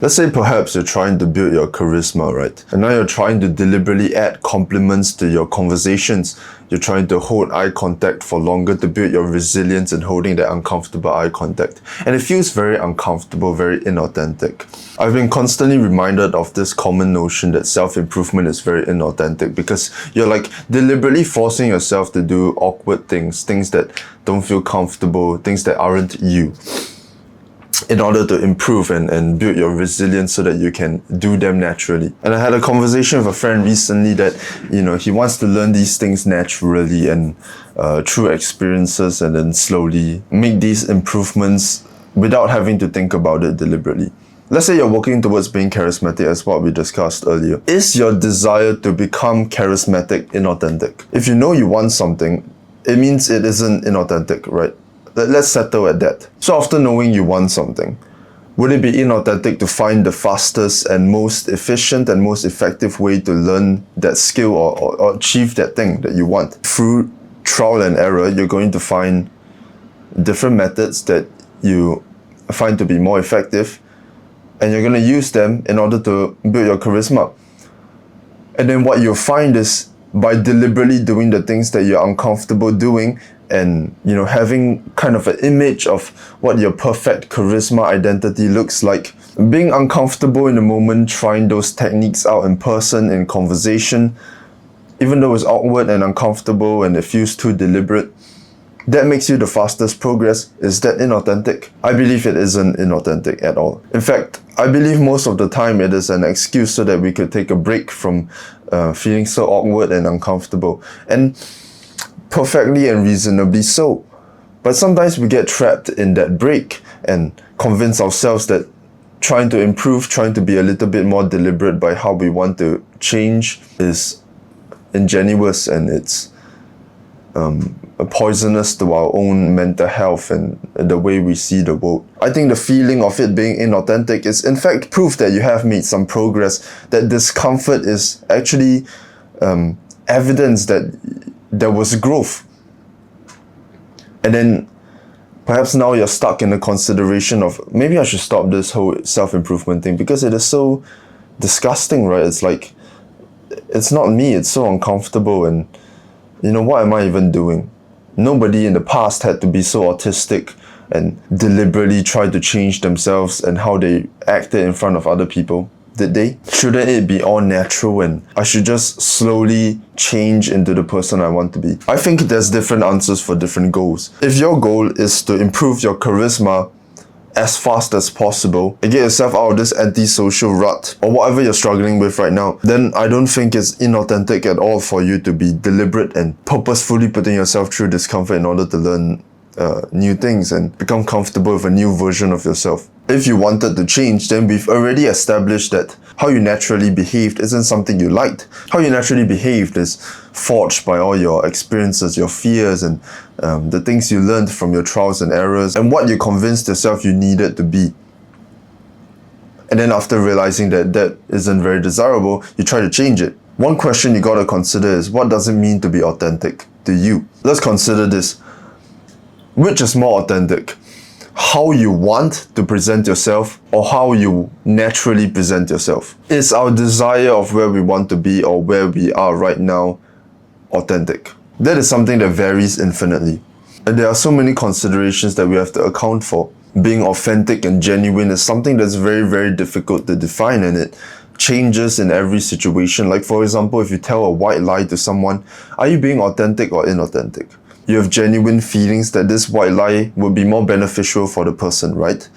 Let's say perhaps you're trying to build your charisma, right? And now you're trying to deliberately add compliments to your conversations. You're trying to hold eye contact for longer to build your resilience in holding that uncomfortable eye contact. And it feels very uncomfortable, very inauthentic. I've been constantly reminded of this common notion that self-improvement is very inauthentic because you're like deliberately forcing yourself to do awkward things that don't feel comfortable, things that aren't you, in order to improve and build your resilience so that you can do them naturally. And I had a conversation with a friend recently that, he wants to learn these things naturally and through experiences, and then slowly make these improvements without having to think about it deliberately. Let's say you're working towards being charismatic, as what we discussed earlier. Is your desire to become charismatic inauthentic? If you know you want something, it means it isn't inauthentic, right? Let's settle at that. So after knowing you want something, would it be inauthentic to find the fastest and most efficient and most effective way to learn that skill or achieve that thing that you want? Through trial and error, you're going to find different methods that you find to be more effective, and you're going to use them in order to build your charisma. And then what you'll find is, by deliberately doing the things that you're uncomfortable doing, and having kind of an image of what your perfect charisma identity looks like, being uncomfortable in the moment, trying those techniques out in person, in conversation, even though it's awkward and uncomfortable and it feels too deliberate, that makes you the fastest progress. Is that inauthentic? I believe it isn't inauthentic at all. In fact, I believe most of the time it is an excuse so that we could take a break from feeling so awkward and uncomfortable. And perfectly and reasonably so. But sometimes we get trapped in that break and convince ourselves that trying to improve, trying to be a little bit more deliberate by how we want to change is ingenuous, and it's poisonous to our own mental health and the way we see the world. I think the feeling of it being inauthentic is in fact proof that you have made some progress, that discomfort is actually evidence that there was growth. And then perhaps now you're stuck in the consideration of, maybe I should stop this whole self-improvement thing because it is so disgusting, right? It's like, it's not me, it's so uncomfortable, and what am I even doing? Nobody in the past had to be so autistic and deliberately try to change themselves and how they acted in front of other people. Did they? Shouldn't it be all natural and I should just slowly change into the person I want to be? I think there's different answers for different goals. If your goal is to improve your charisma as fast as possible and get yourself out of this antisocial rut or whatever you're struggling with right now, then I don't think it's inauthentic at all for you to be deliberate and purposefully putting yourself through discomfort in order to learn new things and become comfortable with a new version of yourself. If you wanted to change, then we've already established that how you naturally behaved isn't something you liked. How you naturally behaved is forged by all your experiences, your fears, and the things you learned from your trials and errors, and what you convinced yourself you needed to be. And then after realizing that that isn't very desirable, you try to change it. One question you gotta consider is, what does it mean to be authentic to you? Let's consider this. Which is more authentic? How you want to present yourself or how you naturally present yourself? Is our desire of where we want to be or where we are right now authentic? That is something that varies infinitely. And there are so many considerations that we have to account for. Being authentic and genuine is something that's very, very difficult to define, and it changes in every situation. Like, for example, if you tell a white lie to someone, are you being authentic or inauthentic? You have genuine feelings that this white lie would be more beneficial for the person, right?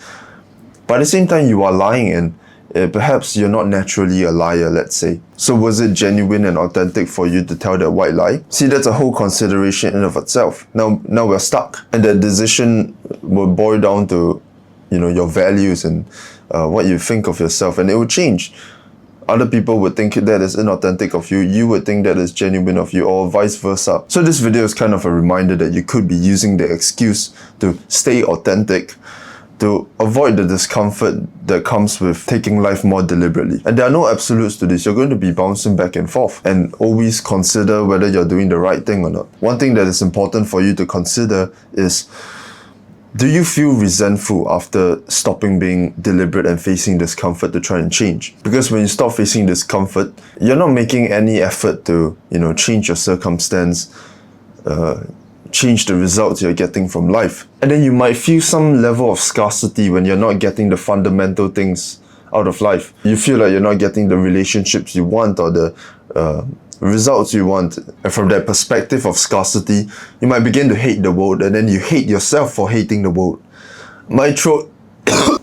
But at the same time, you are lying, and perhaps you're not naturally a liar, let's say. So was it genuine and authentic for you to tell that white lie? See, that's a whole consideration in and of itself. Now we're stuck. And that decision will boil down to, your values and what you think of yourself, and it will change. Other people would think that is inauthentic of you. You would think that is genuine of you, or vice versa. So this video is kind of a reminder that you could be using the excuse to stay authentic to avoid the discomfort that comes with taking life more deliberately. And there are no absolutes to this. You're going to be bouncing back and forth, and always consider whether you're doing the right thing or not. One thing that is important for you to consider is Do you feel resentful after stopping being deliberate and facing discomfort to try and change? Because when you stop facing discomfort, you're not making any effort to, change your circumstance, change the results you're getting from life. And then you might feel some level of scarcity when you're not getting the fundamental things out of life. You feel like you're not getting the relationships you want or the results you want. And from that perspective of scarcity, you might begin to hate the world, and then you hate yourself for hating the world.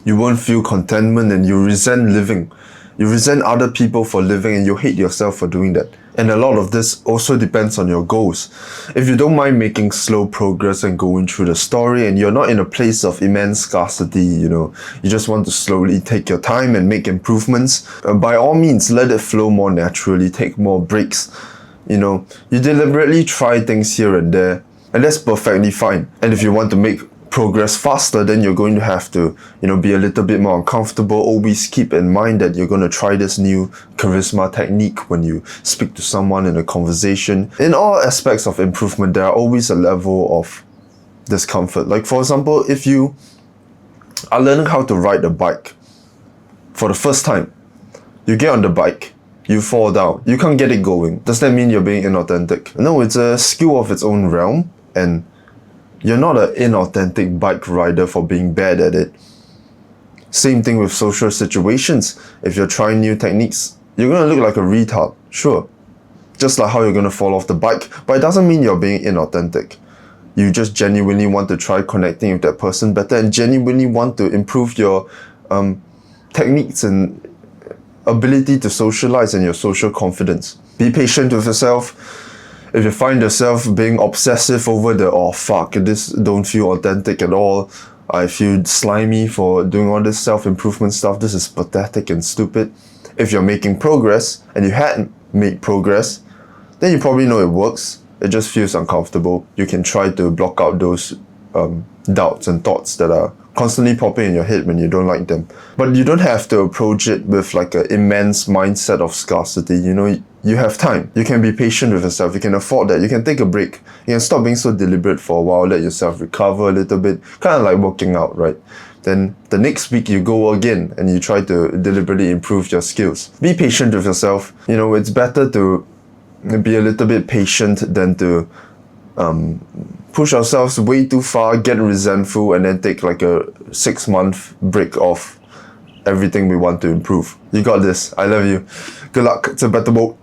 You won't feel contentment, and you resent living. You resent other people for living, and you hate yourself for doing that. And a lot of this also depends on your goals. If you don't mind making slow progress and going through the story, and you're not in a place of immense scarcity, you just want to slowly take your time and make improvements, by all means, let it flow more naturally, take more breaks. You deliberately try things here and there, and that's perfectly fine. And if you want to make progress faster, then you're going to have to, be a little bit more uncomfortable. Always keep in mind that you're going to try this new charisma technique when you speak to someone in a conversation. In all aspects of improvement, there are always a level of discomfort. Like, for example, if you are learning how to ride a bike for the first time, you get on the bike, you fall down, you can't get it going. Does that mean you're being inauthentic? No, it's a skill of its own realm, and you're not an inauthentic bike rider for being bad at it. Same thing with social situations. If you're trying new techniques, you're going to look like a retard, sure. Just like how you're going to fall off the bike, but it doesn't mean you're being inauthentic. You just genuinely want to try connecting with that person better and genuinely want to improve your techniques and ability to socialize and your social confidence. Be patient with yourself. If you find yourself being obsessive over this don't feel authentic at all, I feel slimy for doing all this self-improvement stuff, this is pathetic and stupid. If you're making progress, and you hadn't made progress, then you probably know it works. It just feels uncomfortable. You can try to block out those doubts and thoughts that are constantly popping in your head when you don't like them. But you don't have to approach it with like an immense mindset of scarcity. You have time. You can be patient with yourself. You can afford that. You can take a break. You can stop being so deliberate for a while, let yourself recover a little bit. Kind of like working out, right? Then the next week you go again and you try to deliberately improve your skills. Be patient with yourself. It's better to be a little bit patient than to push ourselves way too far, get resentful, and then take like a 6-month break off everything we want to improve. You got this. I love you. Good luck. It's a better boat.